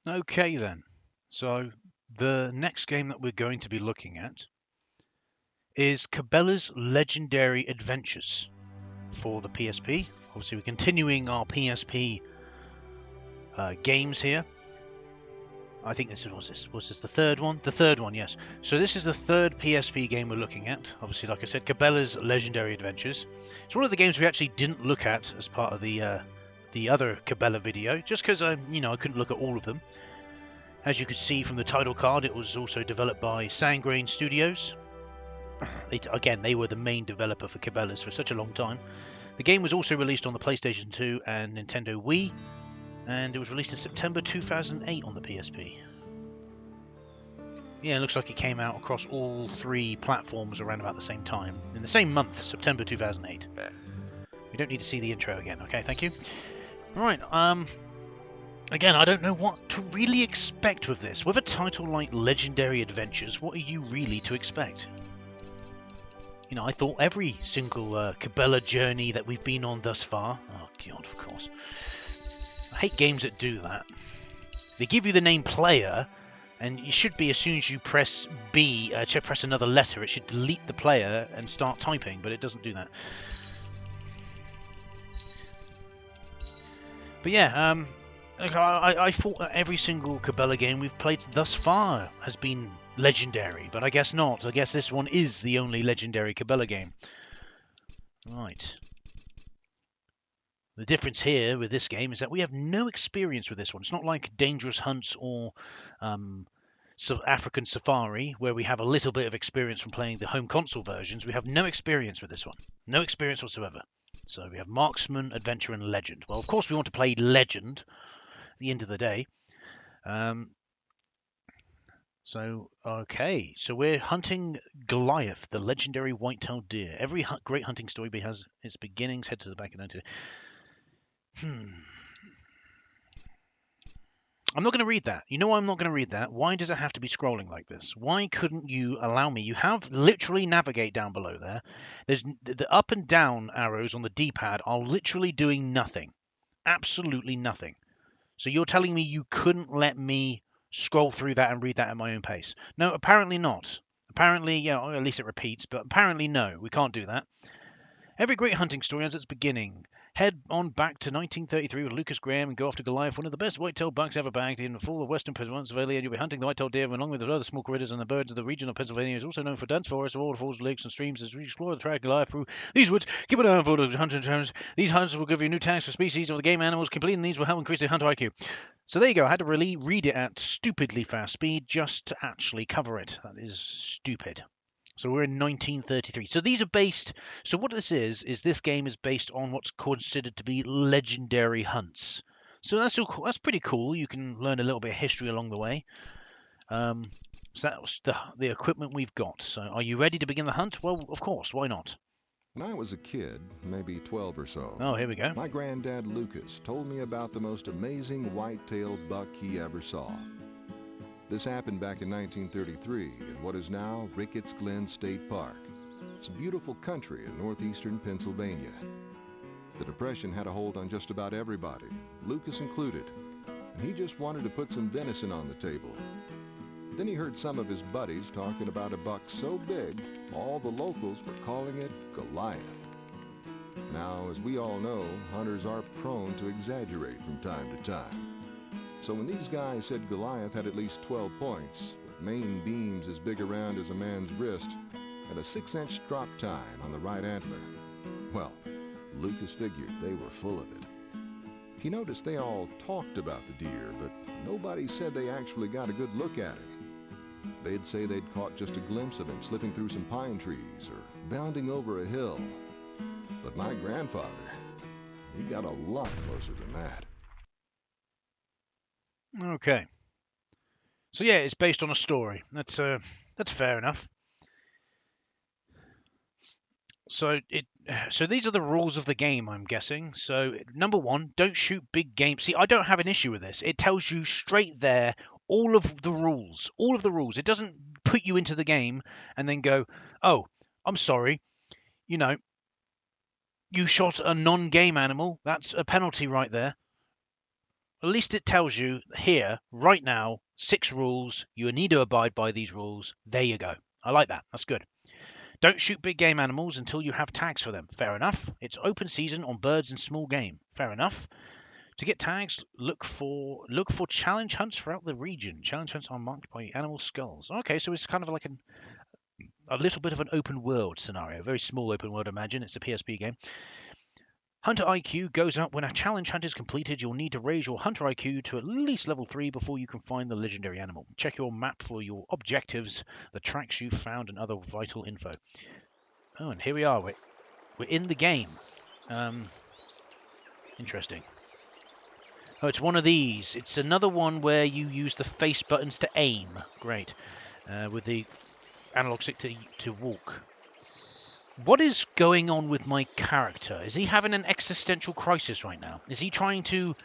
Okay then, so the next game that we're going to be looking at is Cabela's Legendary Adventures for the PSP. Obviously we're continuing our PSP games here. I think this was this the third one? The third one, yes. So this is the third PSP game we're looking at. Obviously, like I said, Cabela's Legendary Adventures. It's one of the games we actually didn't look at as part of the other Cabela video, just because I couldn't look at all of them. As you could see from the title card, it was also developed by Sangrain Studios. They were the main developer for Cabela's for such a long time. The game was also released on the PlayStation 2 and Nintendo Wii, and it was released in September 2008 on the PSP. Yeah, it looks like it came out across all three platforms around about the same time, in the same month, September 2008. We don't need to see the intro again, okay, thank you. Alright, again, I don't know what to really expect with this. With a title like Legendary Adventures, what are you really to expect? You know, I thought every single Cabela journey that we've been on thus far... Oh, God, of course. I hate games that do that. They give you the name player, and you should be, as soon as you press B, press another letter, it should delete the player and start typing, but it doesn't do that. But yeah, I thought that every single Cabela game we've played thus far has been legendary, but I guess not. I guess this one is the only legendary Cabela game. Right. The difference here with this game is that we have no experience with this one. It's not like Dangerous Hunts or African Safari, where we have a little bit of experience from playing the home console versions. We have no experience with this one. No experience whatsoever. So we have Marksman, Adventure, and Legend. Well, of course we want to play Legend at the end of the day. Okay, so we're hunting Goliath, the legendary white-tailed deer. Every great hunting story has its beginnings. Head to the back and into. I'm not going to read that. You know why I'm not going to read that? Why does it have to be scrolling like this? Why couldn't you allow me? You have literally navigate down below there. There's the up and down arrows on the D-pad are literally doing nothing. Absolutely nothing. So you're telling me you couldn't let me scroll through that and read that at my own pace? No, apparently not. Apparently, yeah, or at least it repeats, but apparently no, we can't do that. Every great hunting story has its beginning. Head on back to 1933 with Lucas Graham and go after Goliath, one of the best white-tailed bucks ever bagged in the full of western Pennsylvania, and you'll be hunting the white-tailed deer along with the other small critters and the birds of the region of Pennsylvania. Is also known for dense forests, waterfalls, lakes, and streams. As we explore the track Goliath through these woods, keep an eye on for the hunting terms. These hunts will give you new tags for species of the game animals. Completing these will help increase the hunter IQ. So there you go. I had to really read it at stupidly fast speed just to actually cover it. That is stupid. So we're in 1933. So these are based. So what this is this game is based on what's considered to be legendary hunts. So that's pretty cool. You can learn a little bit of history along the way. So that's the equipment we've got. So are you ready to begin the hunt? Well, of course. Why not? When I was a kid, maybe 12 or so, oh, here we go. My granddad Lucas told me about the most amazing white-tailed buck he ever saw. This happened back in 1933 in what is now Ricketts Glen State Park. It's a beautiful country in northeastern Pennsylvania. The Depression had a hold on just about everybody, Lucas included, and he just wanted to put some venison on the table. Then he heard some of his buddies talking about a buck so big, all the locals were calling it Goliath. Now, as we all know, hunters are prone to exaggerate from time to time. So when these guys said Goliath had at least 12 points, with main beams as big around as a man's wrist, and a 6-inch drop tine on the right antler, well, Lucas figured they were full of it. He noticed they all talked about the deer, but nobody said they actually got a good look at it. They'd say they'd caught just a glimpse of him slipping through some pine trees or bounding over a hill. But my grandfather, he got a lot closer than that. Okay. So yeah, it's based on a story. That's fair enough. So these are the rules of the game, I'm guessing. So number one, don't shoot big game. See, I don't have an issue with this. It tells you straight there all of the rules. All of the rules. It doesn't put you into the game and then go, "Oh, I'm sorry. You know, you shot a non-game animal. That's a penalty right there." At least it tells you here, right now, 6 rules. You need to abide by these rules. There you go. I like that. That's good. Don't shoot big game animals until you have tags for them. Fair enough. It's open season on birds and small game. Fair enough. To get tags, look for challenge hunts throughout the region. Challenge hunts are marked by animal skulls. Okay, so it's kind of like a little bit of an open world scenario. Very small open world, imagine. It's a PSP game. Hunter IQ goes up when a challenge hunt is completed. You'll need to raise your Hunter IQ to at least level 3 before you can find the legendary animal. Check your map for your objectives, the tracks you've found, and other vital info. Oh, and here we are. We're in the game. Interesting. Oh, it's one of these. It's another one where you use the face buttons to aim. Great. With the analog stick to walk. What is going on with my character? Is he having an existential crisis right now? Is he trying to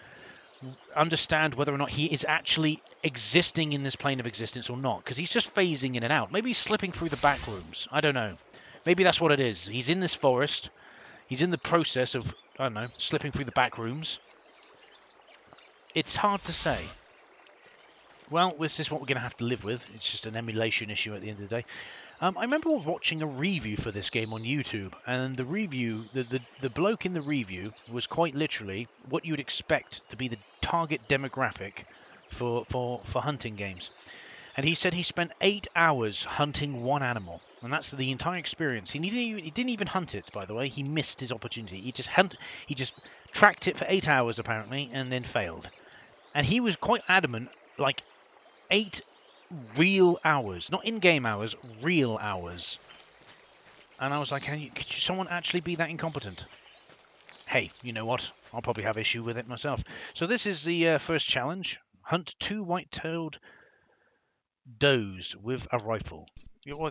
understand whether or not he is actually existing in this plane of existence or not? Because he's just phasing in and out. Maybe he's slipping through the back rooms. I don't know. Maybe that's what it is. He's in this forest. He's in the process of, I don't know, slipping through the back rooms. It's hard to say. Well, this is what we're going to have to live with. It's just an emulation issue at the end of the day. I remember watching a review for this game on YouTube, and the review, the bloke in the review was quite literally what you would expect to be the target demographic for hunting games. And he said he spent 8 hours hunting one animal, and that's the entire experience. He didn't even hunt it, by the way. He missed his opportunity. He just tracked it for 8 hours apparently, and then failed. And he was quite adamant, like 8 real hours, not in-game hours, real hours. And I was like, could someone actually be that incompetent? Hey, you know what? I'll probably have issue with it myself. So this is the first challenge. Hunt 2 white-tailed does with a rifle.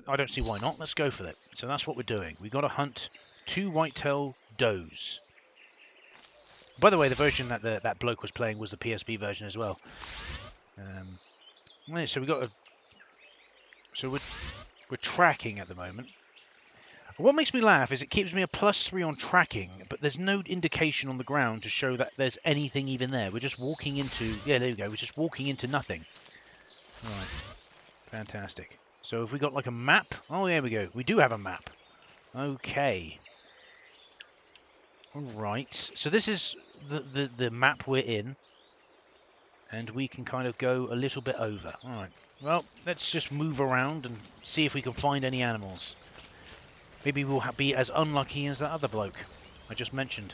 I don't see why not. Let's go for it. So that's what we're doing. We've got to hunt 2 white-tailed does. By the way, the version that that bloke was playing was the PSP version as well. So we got we're tracking at the moment. What makes me laugh is it keeps me a +3 on tracking, but there's no indication on the ground to show that there's anything even there. We're just walking into, yeah, there we go. We're just walking into nothing. All right, fantastic. So have we got like a map? Oh, there we go. We do have a map. Okay. All right. So this is the map we're in. And we can kind of go a little bit over. All right. Well, let's just move around and see if we can find any animals. Maybe we'll be as unlucky as that other bloke I just mentioned.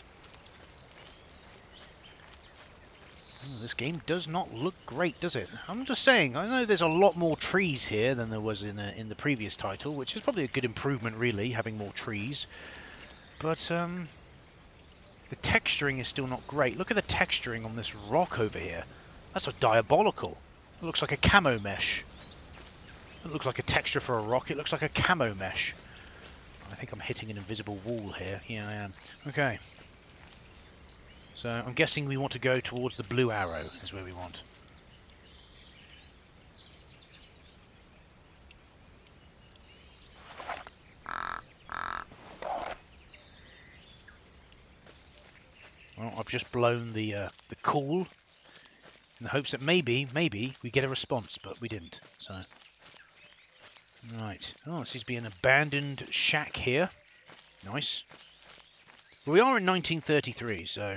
Oh, this game does not look great, does it? I'm just saying, I know there's a lot more trees here than there was in the previous title, which is probably a good improvement, really, having more trees. But the texturing is still not great. Look at the texturing on this rock over here. That's a diabolical. It looks like a camo mesh. It doesn't look like a texture for a rock. It looks like a camo mesh. I think I'm hitting an invisible wall here. Yeah, I am. Okay. So I'm guessing we want to go towards the blue arrow is where we want. Well, I've just blown the call in the hopes that maybe we get a response, but we didn't. So, right. Oh, this seems to be an abandoned shack here. Nice. Well, we are in 1933, so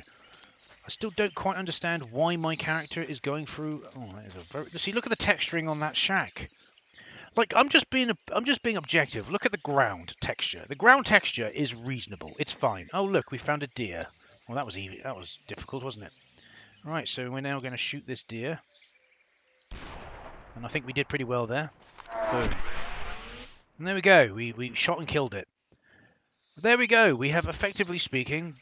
I still don't quite understand why my character is going through. Oh, that is a very. See, look at the texturing on that shack. Like, I'm just being objective. Look at the ground texture. The ground texture is reasonable. It's fine. Oh, look, we found a deer. Well, that was easy. That was difficult, wasn't it? Right, so we're now going to shoot this deer. And I think we did pretty well there. Boom. And there we go. We shot and killed it. There we go. We have, effectively speaking,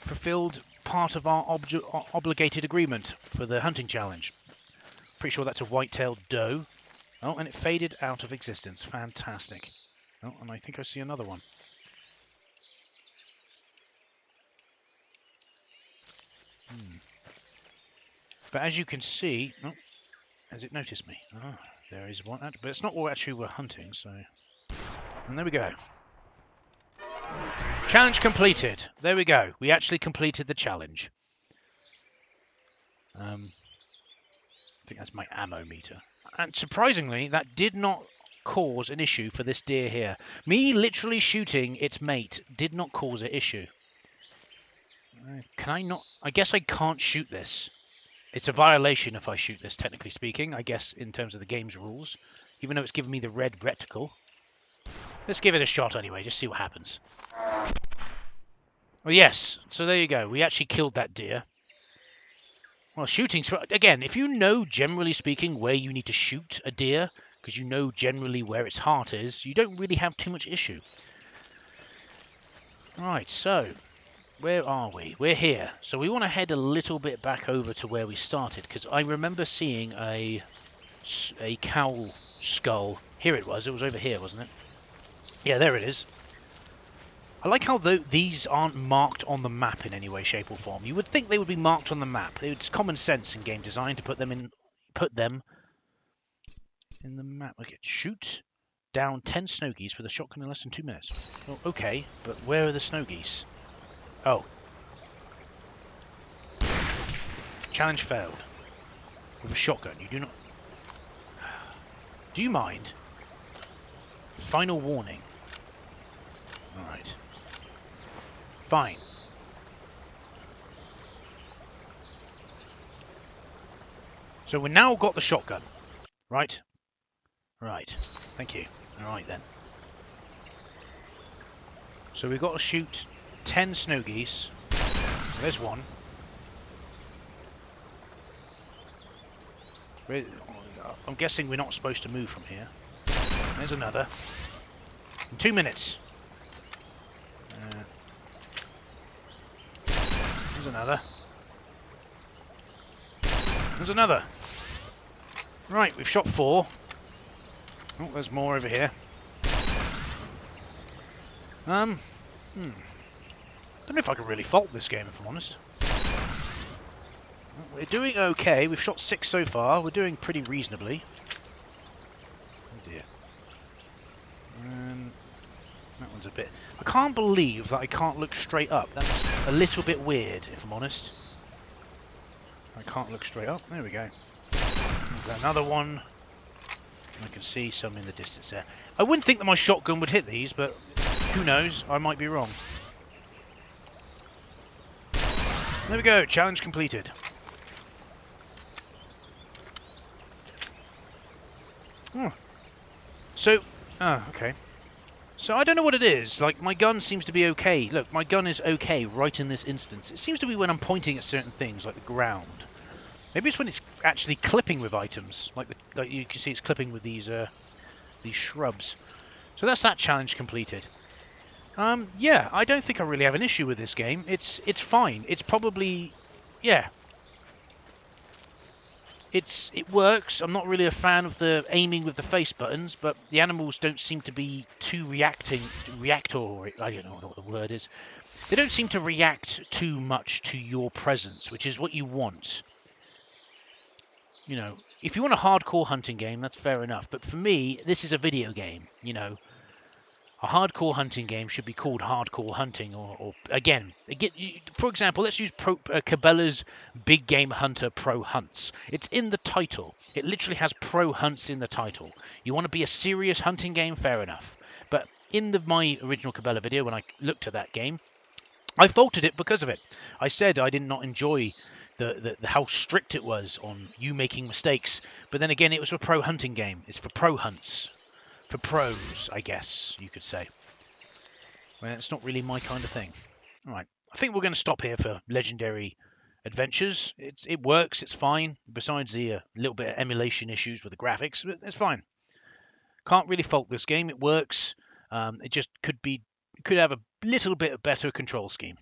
fulfilled part of our obligated agreement for the hunting challenge. Pretty sure that's a white-tailed doe. Oh, and it faded out of existence. Fantastic. Oh, and I think I see another one. But as you can see... Oh, has it noticed me? Oh, there is one. But it's not what actually we're hunting, so... And there we go. Challenge completed. There we go. We actually completed the challenge. I think that's my ammo meter. And surprisingly, that did not cause an issue for this deer here. Me literally shooting its mate did not cause an issue. Can I not? I guess I can't shoot this. It's a violation if I shoot this, technically speaking, I guess, in terms of the game's rules. Even though it's giving me the red reticle. Let's give it a shot anyway, just see what happens. Well, yes. So there you go. We actually killed that deer. Well, shooting... Again, if you know, generally speaking, where you need to shoot a deer, because you know generally where its heart is, you don't really have too much issue. Right, so... Where are we? We're here. So we want to head a little bit back over to where we started, because I remember seeing a cow skull. Here it was over here, wasn't it? Yeah, there it is. I like how these aren't marked on the map in any way, shape or form. You would think they would be marked on the map. It's common sense in game design to put them in the map. Okay, shoot down 10 snow geese with a shotgun in less than 2 minutes. Well, okay, but where are the snow geese? Oh. Challenge failed. With a shotgun. You do not... Do you mind? Final warning. Alright. Fine. So we've now got the shotgun. Right? Right. Thank you. Alright then. So we've got to shoot 10 snow geese. There's one. I'm guessing we're not supposed to move from here. There's another. In 2 minutes. There's another. There's another. Right, we've shot 4. Oh, there's more over here. Don't know if I can really fault this game, if I'm honest. We're doing okay. We've shot 6 so far. We're doing pretty reasonably. Oh dear. That one's a bit... I can't believe that I can't look straight up. That's a little bit weird, if I'm honest. I can't look straight up. There we go. There's another one. I can see some in the distance there. I wouldn't think that my shotgun would hit these, but who knows? I might be wrong. There we go. Challenge completed. Oh. So, okay. So I don't know what it is. Like, my gun seems to be okay. Look, my gun is okay right in this instance. It seems to be when I'm pointing at certain things, like the ground. Maybe it's when it's actually clipping with items. Like you can see it's clipping with these shrubs. So that's that challenge completed. Yeah, I don't think I really have an issue with this game. It's fine. It's probably... Yeah. It works. I'm not really a fan of the aiming with the face buttons, but the animals don't seem to be too reactor, I don't know what the word is. They don't seem to react too much to your presence, which is what you want. You know, if you want a hardcore hunting game, that's fair enough. But for me, this is a video game, you know. A hardcore hunting game should be called hardcore hunting, or again, for example, let's use Cabela's Big Game Hunter Pro Hunts. It's in the title. It literally has Pro Hunts in the title. You want to be a serious hunting game, fair enough. But in my original Cabela video, when I looked at that game, I faulted it because of it. I said I did not enjoy how strict it was on you making mistakes. But then again, it was a pro hunting game. It's for pro hunts. For pros, I guess you could say. Well, it's not really my kind of thing. All right, I think we're going to stop here for Legendary adventures. It works. It's fine. Besides the little bit of emulation issues with the graphics, it's fine. Can't really fault this game. It works. It just could have a little bit better control scheme.